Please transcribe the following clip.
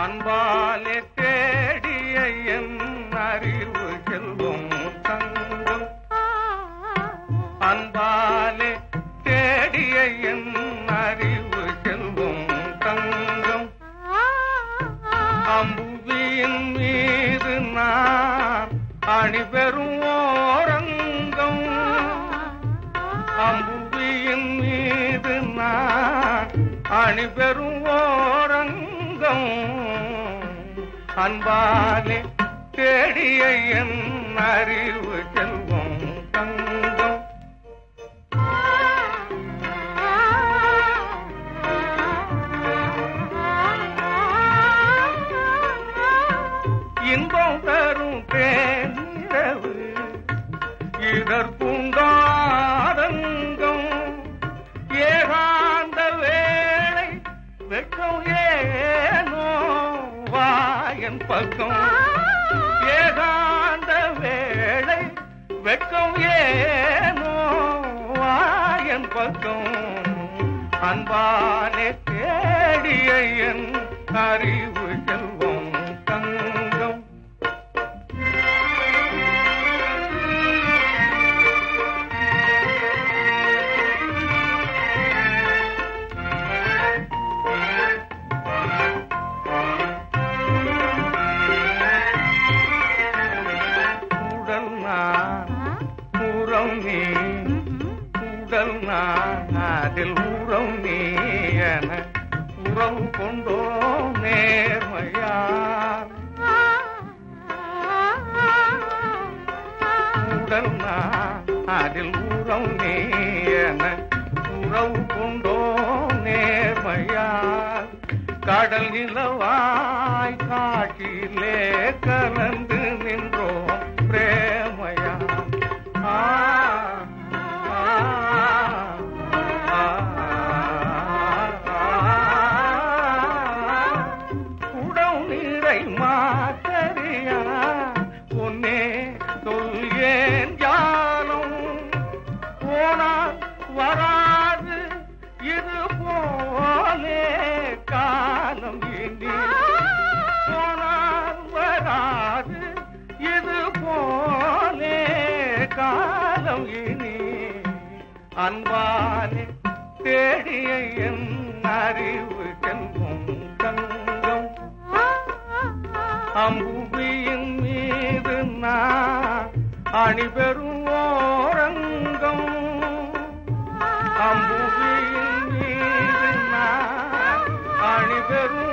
அன்பாலே தேடிய என் அறிவு செல்வம் தங்கம், அன்பாலே தேடிய என் அறிவு செல்வம் தங்கம். அம்புவியின் மீது நான் அணிபெறும் ஓரங்கம், அம்புவியின் மீது நான் அணிபெறும் ஓரங்கம். அன்பாலே தேடிய என் அறிவு செல்வம் தங்கம். இன்பம் தரும் தேனிரவு இதற்குண்டாதங்கம். ஏகாந்த வேளை வெட்கம் ஏனோ வாயன் பக்கம், ஏகாந்த வேளை வெட்கம் ஏனோ வாயன் பக்கம். அன்பாலே தேடிய என் அறிவு செல்வம் தங்கம். உரம் நீ உடல் நான் அதில் உரம் நீ என உறவு கொண்டோ நேர்மையார். உடல் நான் அதில் உறம் நீ என உறவு கொண்டோ நேர்மையார். கடல் நிலவாய் காட்டிலே கலந்து நின்றோம் பிரேமையா. உடம் நீரை மாத்தறியா பொன்னே சொல்லேன் ஜாலம். போனால் வராது இது போலே காலம் இனி, போனால் வராது இது போலே காலம் இனி. அன்பாலே தேடிய என் அறிவு செல்வம் தங்கம். அம்புவியின் மீது நான் அணிபெறும் ஓரங்கம், அம்புவியின் மீது நான் அணிபெறும்